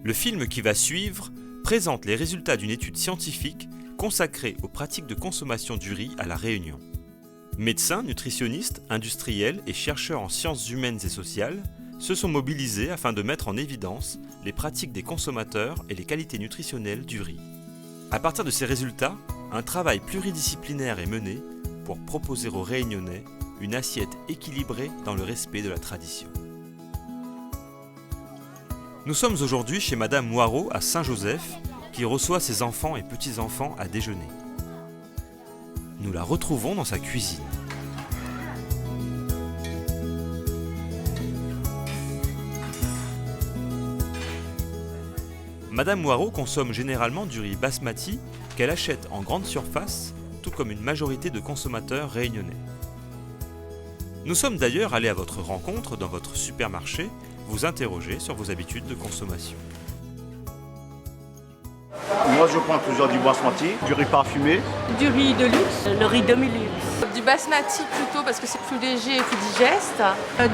Le film qui va suivre présente les résultats d'une étude scientifique consacrée aux pratiques de consommation du riz à La Réunion. Médecins, nutritionnistes, industriels et chercheurs en sciences humaines et sociales se sont mobilisés afin de mettre en évidence les pratiques des consommateurs et les qualités nutritionnelles du riz. À partir de ces résultats, un travail pluridisciplinaire est mené pour proposer aux Réunionnais une assiette équilibrée dans le respect de la tradition. Nous sommes aujourd'hui chez Madame Moirot à Saint-Joseph, qui reçoit ses enfants et petits-enfants à déjeuner. Nous la retrouvons dans sa cuisine. Madame Moirot consomme généralement du riz basmati qu'elle achète en grande surface, tout comme une majorité de consommateurs réunionnais. Nous sommes d'ailleurs allés à votre rencontre dans votre supermarché, vous interroger sur vos habitudes de consommation. Moi, je prends toujours du basmati, du riz parfumé. Du riz de luxe. Le riz demi-luxe. Du basmati plutôt parce que c'est plus léger et plus digeste.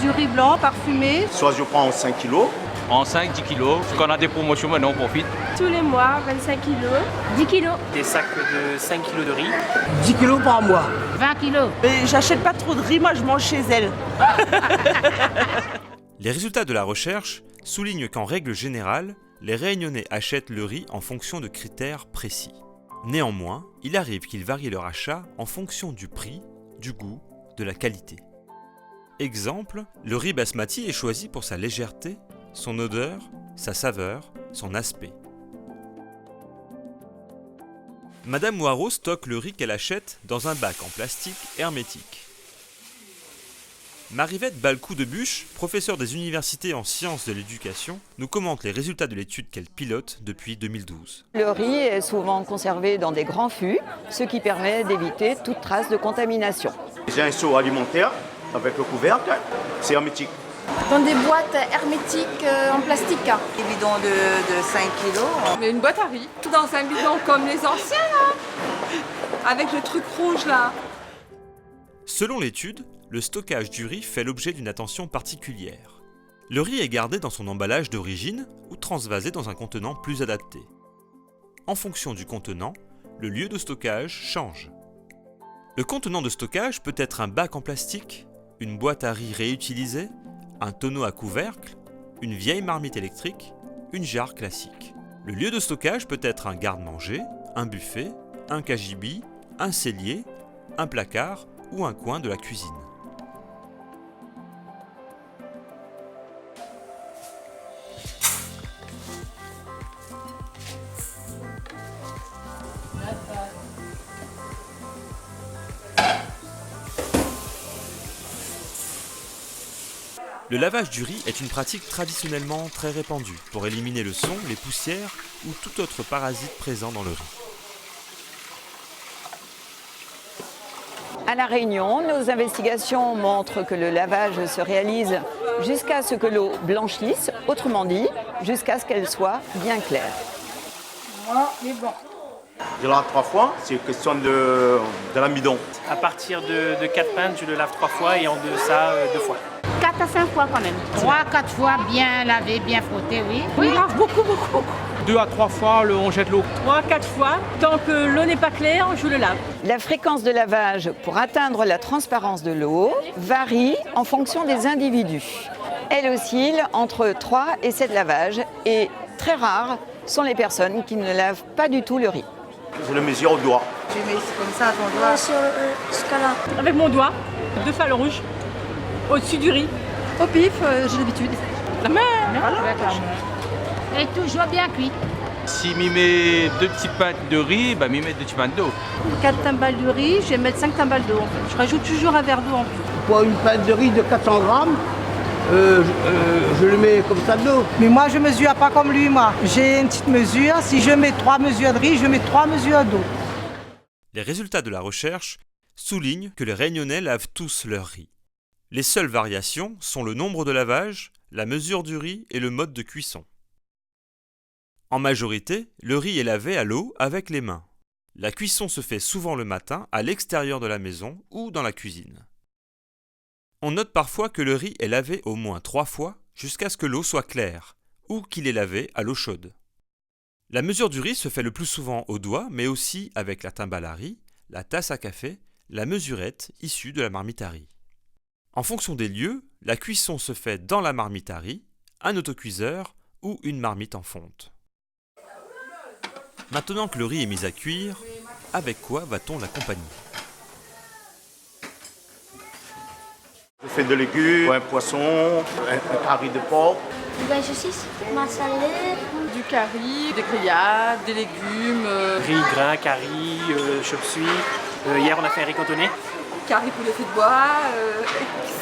Du riz blanc parfumé. Soit je prends en 5 kilos. En 5-10 kilos. Quand on a des promotions, maintenant on profite. Tous les mois, 25 kilos. 10 kilos. Des sacs de 5 kilos de riz. 10 kilos par mois. 20 kilos. Mais j'achète pas trop de riz, moi je mange chez elle. Les résultats de la recherche soulignent qu'en règle générale, les Réunionnais achètent le riz en fonction de critères précis. Néanmoins, il arrive qu'ils varient leur achat en fonction du prix, du goût, de la qualité. Exemple, le riz basmati est choisi pour sa légèreté, son odeur, sa saveur, son aspect. Madame Moirot stocke le riz qu'elle achète dans un bac en plastique hermétique. Marivette Balcou-Debuche, professeure des universités en sciences de l'éducation, nous commente les résultats de l'étude qu'elle pilote depuis 2012. Le riz est souvent conservé dans des grands fûts, ce qui permet d'éviter toute trace de contamination. J'ai un seau alimentaire avec le couvercle, c'est hermétique. Dans des boîtes hermétiques en plastique. Des bidons de 5 kilos. Mais une boîte à riz. Tout dans un bidon comme les anciens là. Avec le truc rouge là. Selon l'étude, le stockage du riz fait l'objet d'une attention particulière. Le riz est gardé dans son emballage d'origine ou transvasé dans un contenant plus adapté. En fonction du contenant, le lieu de stockage change. Le contenant de stockage peut être un bac en plastique, une boîte à riz réutilisée, un tonneau à couvercle, une vieille marmite électrique, une jarre classique. Le lieu de stockage peut être un garde-manger, un buffet, un cagibi, un cellier, un placard ou un coin de la cuisine. Le lavage du riz est une pratique traditionnellement très répandue pour éliminer le son, les poussières ou tout autre parasite présent dans le riz. À La Réunion, nos investigations montrent que le lavage se réalise jusqu'à ce que l'eau blanchisse, autrement dit, jusqu'à ce qu'elle soit bien claire. Il est bon. Je lave 3 fois, c'est question de l'amidon. À partir de 4 pintes, je le lave 3 fois et en deçà 2 fois. 4 à 5 fois quand même. 3-4 fois, bien lavé, bien frotté, oui. On lave beaucoup. 2 à 3 fois, on jette l'eau. 3-4 fois. Tant que l'eau n'est pas claire, je le lave. La fréquence de lavage pour atteindre la transparence de l'eau varie en fonction des individus. Elle oscille entre 3 et 7 lavages et très rares sont les personnes qui ne lavent pas du tout le riz. Je le mesure au doigt. Tu mets comme ça à ton doigt. Sur ce cas-là. Avec mon doigt, 2 fals rouges, au-dessus du riz. Au pif, j'ai l'habitude. La main. Et toujours bien cuit. Si m'y met 2 petites pintes de riz, bah m'y met 2 petites pintes d'eau. Pour 4 timbales de riz, je vais mettre 5 timbales d'eau en fait. Je rajoute toujours un verre d'eau en plus. Pour une pinte de riz de 400 grammes, je le mets comme ça d'eau. Mais moi je mesure pas comme lui, moi. J'ai une petite mesure. Si je mets 3 mesures de riz, je mets 3 mesures d'eau. Les résultats de la recherche soulignent que les Réunionnais lavent tous leur riz. Les seules variations sont le nombre de lavages, la mesure du riz et le mode de cuisson. En majorité, le riz est lavé à l'eau avec les mains. La cuisson se fait souvent le matin à l'extérieur de la maison ou dans la cuisine. On note parfois que le riz est lavé au moins 3 fois jusqu'à ce que l'eau soit claire, ou qu'il est lavé à l'eau chaude. La mesure du riz se fait le plus souvent au doigt, mais aussi avec la timbale à riz, la tasse à café, la mesurette issue de la marmite à riz. En fonction des lieux, la cuisson se fait dans la marmite à riz, un autocuiseur ou une marmite en fonte. Maintenant que le riz est mis à cuire, avec quoi va-t-on l'accompagner? Je fais des légumes, un poisson, un curry de porc. Ben, saucisse, massalé, Du curry, des grillades, des légumes. Riz, grain, curry, chop suey. Hier, on a fait un riz cantonais. Curry poulet feu de bois,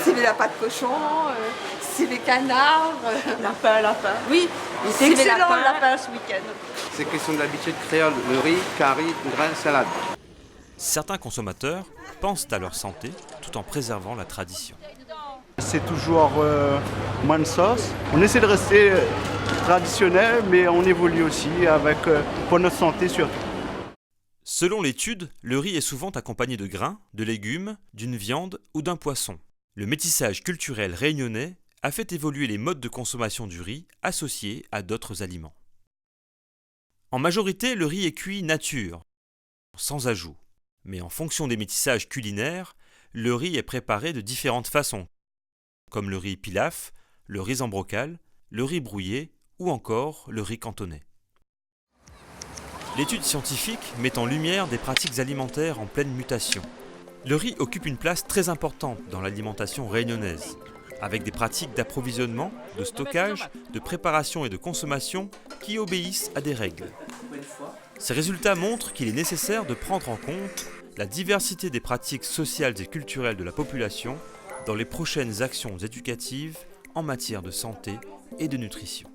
civet la pâte cochon, civet canard. Lapin. Oui, C'est excellent le lapin ce week-end. C'est question de l'habitude créole, le riz, curry, grain, salade. Certains consommateurs pensent à leur santé tout en préservant la tradition. C'est toujours moins de sauce. On essaie de rester traditionnel, mais on évolue aussi pour notre santé surtout. Selon l'étude, le riz est souvent accompagné de grains, de légumes, d'une viande ou d'un poisson. Le métissage culturel réunionnais a fait évoluer les modes de consommation du riz associés à d'autres aliments. En majorité, le riz est cuit nature, sans ajout. Mais en fonction des métissages culinaires, le riz est préparé de différentes façons, comme le riz pilaf, le riz en brocal, le riz brouillé ou encore le riz cantonais. L'étude scientifique met en lumière des pratiques alimentaires en pleine mutation. Le riz occupe une place très importante dans l'alimentation réunionnaise, avec des pratiques d'approvisionnement, de stockage, de préparation et de consommation qui obéissent à des règles. Ces résultats montrent qu'il est nécessaire de prendre en compte la diversité des pratiques sociales et culturelles de la population dans les prochaines actions éducatives en matière de santé et de nutrition.